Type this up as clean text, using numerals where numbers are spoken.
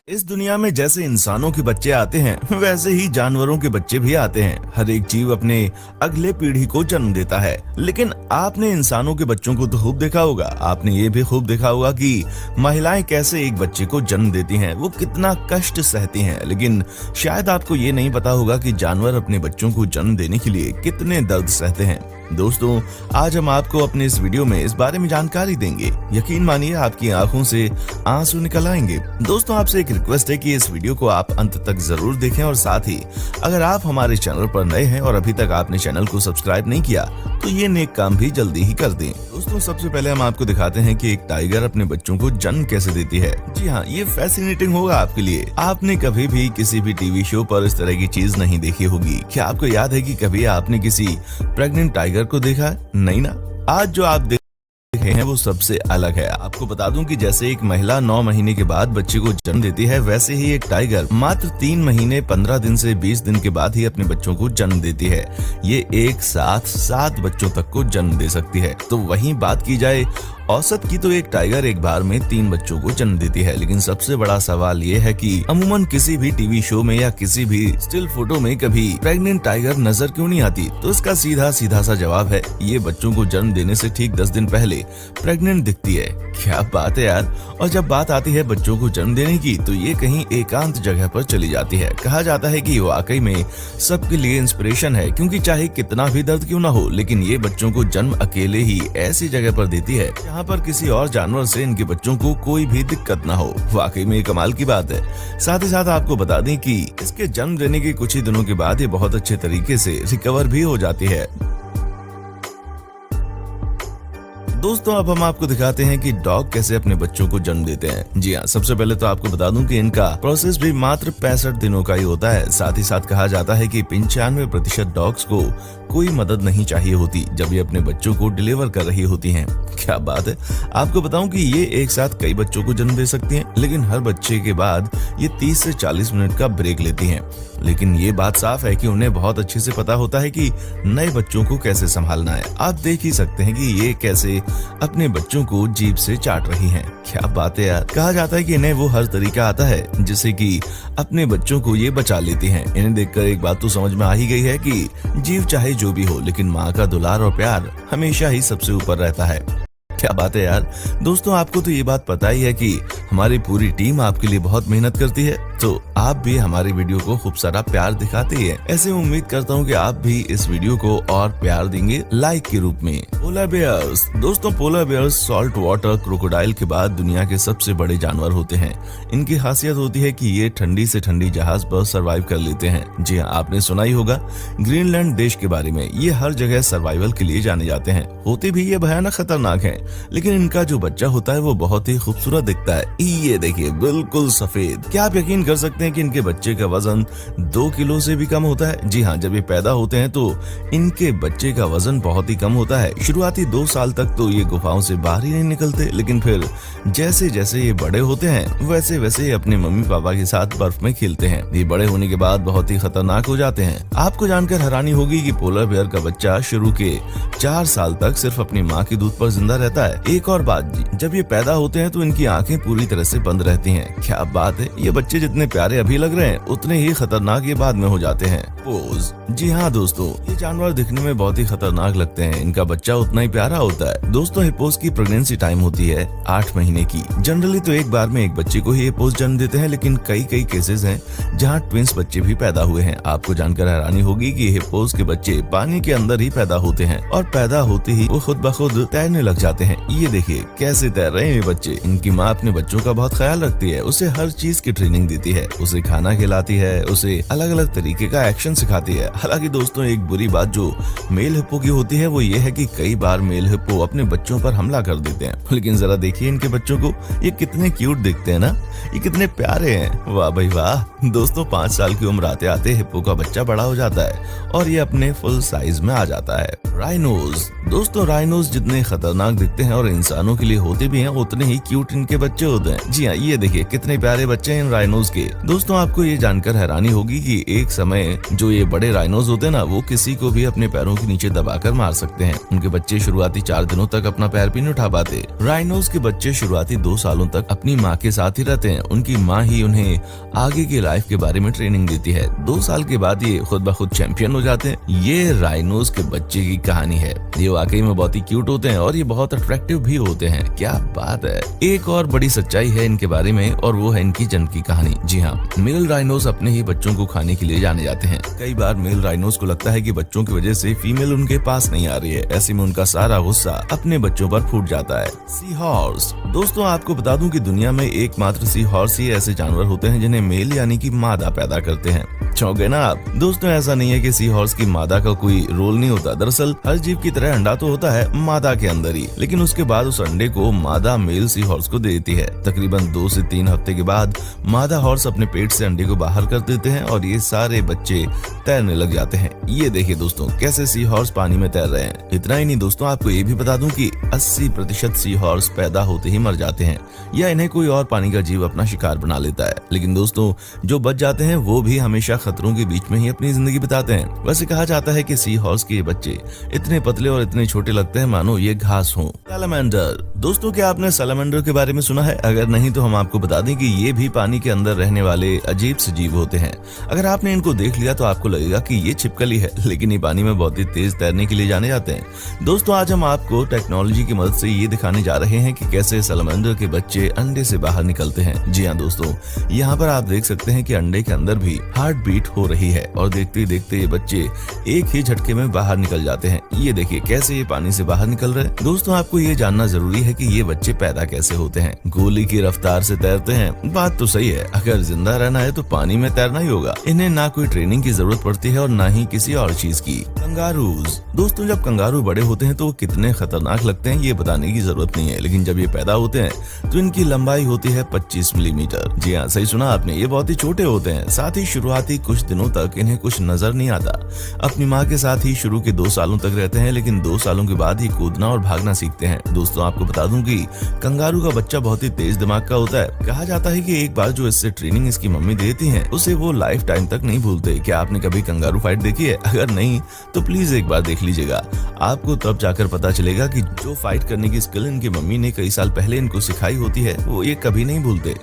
इस दुनिया में जैसे इंसानों के बच्चे आते हैं वैसे ही जानवरों के बच्चे भी आते हैं। हर एक जीव अपने अगले पीढ़ी को जन्म देता है, लेकिन आपने इंसानों के बच्चों को तो खूब देखा होगा। आपने ये भी खूब देखा होगा कि महिलाएं कैसे एक बच्चे को जन्म देती हैं, वो कितना कष्ट सहती हैं। लेकिन शायद आपको ये नहीं पता होगा कि जानवर अपने बच्चों को जन्म देने के लिए कितने दर्द सहते हैं। दोस्तों, आज हम आपको अपने इस वीडियो में इस बारे में जानकारी देंगे। यकीन मानिए आपकी आंखों से आंसू निकल आएंगे। दोस्तों, आपसे एक रिक्वेस्ट है कि इस वीडियो को आप अंत तक जरूर देखें और साथ ही अगर आप हमारे चैनल पर नए हैं और अभी तक आपने चैनल को सब्सक्राइब नहीं किया तो ये नेक काम भी जल्दी ही कर दें। दोस्तों, सबसे पहले हम आपको दिखाते हैं कि एक टाइगर अपने बच्चों को जन्म कैसे देती है। जी हाँ, ये फैसिनेटिंग होगा आपके लिए। आपने कभी भी किसी भी टीवी शो पर इस तरह की चीज नहीं देखी होगी। क्या आपको याद है कि कभी आपने किसी प्रेग्नेंट टाइगर को देखा? नहीं ना। आज जो आप देखे हैं वो सबसे अलग है। आपको बता दूं कि जैसे एक महिला 9 महीने के बाद बच्चे को जन्म देती है, वैसे ही एक टाइगर मात्र 3 महीने 15 दिन से 20 दिन के बाद ही अपने बच्चों को जन्म देती है। ये एक साथ 7 बच्चों तक को जन्म दे सकती है। तो वहीं बात की जाए औसत की तो एक टाइगर एक बार में 3 बच्चों को जन्म देती है। लेकिन सबसे बड़ा सवाल ये है कि अमूमन किसी भी टीवी शो में या किसी भी स्टिल फोटो में कभी प्रेग्नेंट टाइगर नजर क्यों नहीं आती? तो इसका सीधा सा जवाब है, ये बच्चों को जन्म देने से ठीक 10 दिन पहले प्रेग्नेंट दिखती है। क्या बात है यार। और जब बात आती है बच्चों को जन्म देने की तो ये कहीं एकांत जगह पर चली जाती है। कहा जाता है कि वाकई में सबके लिए इंस्पिरेशन है, क्योंकि चाहे कितना भी दर्द क्यों ना हो, लेकिन ये बच्चों को जन्म अकेले ही ऐसी जगह पर देती है जहाँ पर किसी और जानवर से इनके बच्चों को कोई भी दिक्कत ना हो। वाकई में कमाल की बात है। साथ ही साथ आपको बता दें कि इसके जन्म देने के कुछ ही दिनों के बाद ये बहुत अच्छे तरीके से रिकवर भी हो जाती है। दोस्तों, अब हम आपको दिखाते हैं कि डॉग कैसे अपने बच्चों को जन्म देते हैं। जी हाँ, सबसे पहले तो आपको बता दूं कि इनका प्रोसेस भी मात्र 65 दिनों का ही होता है। साथ ही साथ कहा जाता है कि 95% डॉग्स को कोई मदद नहीं चाहिए होती जब ये अपने बच्चों को डिलीवर कर रही होती हैं। क्या बात है। आपको बताऊं कि ये एक साथ कई बच्चों को जन्म दे सकती हैं, लेकिन हर बच्चे के बाद ये 30 से 40 मिनट का ब्रेक लेती हैं। लेकिन ये बात साफ है कि उन्हें बहुत अच्छे से पता होता है कि नए बच्चों को कैसे संभालना है। आप देख ही सकते हैं कि ये कैसे अपने बच्चों को जीभ से चाट रही हैं। क्या बात है यार। कहा जाता है कि इन्हें वो हर तरीका आता है जिससे कि अपने बच्चों को ये बचा लेती हैं। इन्हें देखकर एक बात तो समझ में आ ही गई है कि जीव चाहे जो भी हो, लेकिन माँ का दुलार और प्यार हमेशा ही सबसे ऊपर रहता है। क्या बात है यार। दोस्तों, आपको तो ये बात पता ही है कि हमारी पूरी टीम आपके लिए बहुत मेहनत करती है, तो आप भी हमारी वीडियो को खूब सारा प्यार दिखाते हैं। ऐसे उम्मीद करता हूँ कि आप भी इस वीडियो को और प्यार देंगे लाइक के रूप में। Polar bears. दोस्तों, polar bears salt water crocodile के बाद दुनिया के सबसे बड़े जानवर होते हैं। इनकी खासियत होती है कि ये ठंडी से ठंडी जहाज पर सर्वाइव कर लेते हैं। जी हाँ, आपने सुना ही होगा ग्रीनलैंड देश के बारे में। ये हर जगह सर्वाइवल के लिए जाने जाते हैं। होते भी ये भयानक खतरनाक है, लेकिन इनका जो बच्चा होता है वो बहुत ही खूबसूरत दिखता है। ये देखिए, बिल्कुल सफेद। क्या आप यकीन कर सकते हैं कि इनके बच्चे का वजन 2 किलो से भी कम होता है? जी हाँ, जब ये पैदा होते हैं तो इनके बच्चे का वजन बहुत ही कम होता है। शुरुआती 2 साल तक तो ये गुफाओं से बाहर ही नहीं निकलते, लेकिन फिर जैसे जैसे ये बड़े होते हैं वैसे वैसे ये अपने मम्मी पापा के साथ बर्फ में खेलते हैं। ये बड़े होने के बाद बहुत ही खतरनाक हो जाते हैं। आपको जानकर हैरानी होगी कि पोलर बेयर का बच्चा शुरू के 4 साल तक सिर्फ अपनी माँ के दूध पर जिंदा रहता है। एक और बात जी, जब ये पैदा होते हैं तो इनकी आंखें पूरी तरह से बंद रहती हैं। क्या बात है। ये बच्चे जितने प्यारे अभी लग रहे हैं उतने ही खतरनाक ये बाद में हो जाते हैं। पोज। जी हाँ दोस्तों, ये जानवर दिखने में बहुत ही खतरनाक लगते हैं, इनका बच्चा उतना ही प्यारा होता है। दोस्तों, हिप्पोस की प्रेगनेंसी टाइम होती है 8 महीने की। जनरली तो एक बार में एक बच्चे को ही हिप्पोस जन्म देते हैं, लेकिन कई केसेस हैं जहाँ ट्विंस बच्चे भी पैदा हुए हैं। आपको जानकर हैरानी होगी कि हिप्पोस के बच्चे पानी के अंदर ही पैदा होते हैं और पैदा होते ही वो खुद ब खुद तैरने लग जाते हैं। ये देखिए कैसे तैर रहे हैं ये बच्चे। इनकी माँ अपने बच्चों का बहुत ख्याल रखती है, उसे हर चीज की ट्रेनिंग देती है, उसे खाना खिलाती है, उसे अलग अलग तरीके का एक्शन सिखाती है। हालांकि दोस्तों, एक बुरी बात जो मेल हिप्पो की होती है वो ये है कि कई बार मेल हिप्पो अपने बच्चों पर हमला कर देते हैं। लेकिन जरा देखिए इनके बच्चों को, ये कितने क्यूट दिखते हैं ना, ये कितने प्यारे हैं। वाह भाई वाह। दोस्तों, 5 साल की उम्र आते आते हिप्पो का बच्चा बड़ा हो जाता है और ये अपने फुल साइज में आ जाता है। राइनोज। दोस्तों, राइनोज जितने खतरनाक दिखते हैं और इंसानों के लिए होते भी हैं, उतने ही क्यूट इनके बच्चे होते मौजूद हैं। जी हाँ, ये देखिए कितने प्यारे बच्चे हैं इन राइनोज के। दोस्तों आपको ये जानकर हैरानी होगी कि एक समय जो ये बड़े राइनोज होते हैं ना, वो किसी को भी अपने पैरों के नीचे दबाकर मार सकते हैं। उनके बच्चे शुरुआती 4 दिनों तक अपना पैर भी नहीं उठा पाते। राइनोज के बच्चे शुरुआती 2 सालों तक अपनी माँ के साथ ही रहते हैं। उनकी माँ ही उन्हें आगे की लाइफ के बारे में ट्रेनिंग देती है। 2 साल के बाद ये खुद ब खुद चैंपियन हो जाते हैं। ये राइनोज के बच्चे की कहानी है। ये वाकई में बहुत ही क्यूट होते हैं और ये बहुत अट्रैक्टिव भी होते हैं। क्या बात है। एक और बड़ी सच्चाई है इनके बारे में और वो है इनकी जन्म की कहानी। जी हाँ, मेल राइनोज अपने ही बच्चों को खाने के लिए जाने जाते हैं। कई बार मेल राइनोज को लगता है कि बच्चों की वजह से फीमेल उनके पास नहीं आ रही है। ऐसे में उनका सारा गुस्सा अपने बच्चों पर फूट जाता है। Sea horse. दोस्तों आपको बता दूं कि दुनिया में एकमात्र सी हॉर्स ही ऐसे जानवर होते हैं जिन्हें मेल यानी कि मादा पैदा करते हैं। चौंके ना आप। दोस्तों ऐसा नहीं है कि सी हॉर्स की मादा का कोई रोल नहीं होता। दरअसल हर जीव की तरह अंडा तो होता है मादा के अंदर ही, लेकिन उसके बाद उस अंडे को मादा मेल सी हॉर्स को दे देती है। तकरीबन 2 से 3 हफ्ते के बाद मादा हॉर्स अपने पेट से अंडे को बाहर कर देते हैं और ये सारे बच्चे तैरने लग जाते हैं। ये देखिए दोस्तों कैसे सी हॉर्स पानी में तैर रहे हैं। इतना ही नहीं दोस्तों, आपको ये भी बता दूं कि 80% सी हॉर्स पैदा होते ही मर जाते हैं या इन्हें कोई और पानी का जीव अपना शिकार बना लेता है। लेकिन दोस्तों जो बच जाते हैं वो भी हमेशा खतरों के बीच में ही अपनी जिंदगी बिताते हैं। वैसे कहा जाता है कि सी हॉर्स के ये बच्चे इतने पतले और इतने छोटे लगते हैं मानो ये घास हो। सैलामेंडर। दोस्तों क्या आपने सैलामेंडर के बारे में सुना है? अगर नहीं तो हम आपको बता दें कि ये भी पानी के अंदर रहने वाले अजीब से जीव होते हैं। अगर आपने इनको देख लिया तो आपको लगेगा कि ये छिपकली है, लेकिन ये पानी में बहुत ही तेज तैरने के लिए जाने जाते हैं। दोस्तों आज हम आपको टेक्नोलॉजी की मदद से ये दिखाने जा रहे हैं कि कैसे सैलामेंडर के बच्चे अंडे से बाहर निकलते हैं। जी हाँ दोस्तों, यहाँ पर आप देख सकते हैं कि अंडे के अंदर भी हार्ट बीट हो रही है और देखते ही देखते ये बच्चे एक ही झटके में बाहर निकल जाते हैं। ये देखिए कैसे ये पानी से बाहर निकल रहे हैं। दोस्तों आपको ये जानना जरूरी है कि ये बच्चे पैदा कैसे होते हैं। गोली की रफ्तार से तैरते हैं। बात तो सही है, अगर जिंदा रहना है तो पानी में तैरना ही होगा। इन्हें ना कोई ट्रेनिंग की जरूरत पड़ती है और ना ही किसी और चीज की। कंगारूज। दोस्तों जब कंगारू बड़े होते हैं तो वो कितने खतरनाक लगते हैं ये बताने की जरूरत नहीं है, लेकिन जब ये पैदा होते हैं तो इनकी लंबाई होती है 25 मिलीमीटर। जी हाँ सही सुना आपने, ये बहुत ही छोटे होते हैं। साथ ही शुरुआती कुछ दिनों तक इन्हें कुछ नजर नहीं आता। अपनी माँ के साथ ही शुरू के 2 सालों तक रहते हैं, लेकिन 2 सालों के बाद ही कूदना और भागना सीखते हैं। दोस्तों आपको बता दूं कि कंगारू का बच्चा बहुत ही तेज दिमाग का होता है। कहा जाता है कि एक बार जो इससे ट्रेनिंग इसकी मम्मी देती है उसे वो लाइफ टाइम तक नहीं भूलते। क्या आपने कभी कंगारू फाइट देखी है? अगर नहीं तो प्लीज एक बार देख लीजिएगा। आपको तब जाकर पता चलेगा कि जो फाइट करने की स्किल इनकी मम्मी ने कई साल पहले इनको सिखाई होती है वो ये कभी नहीं भूलते।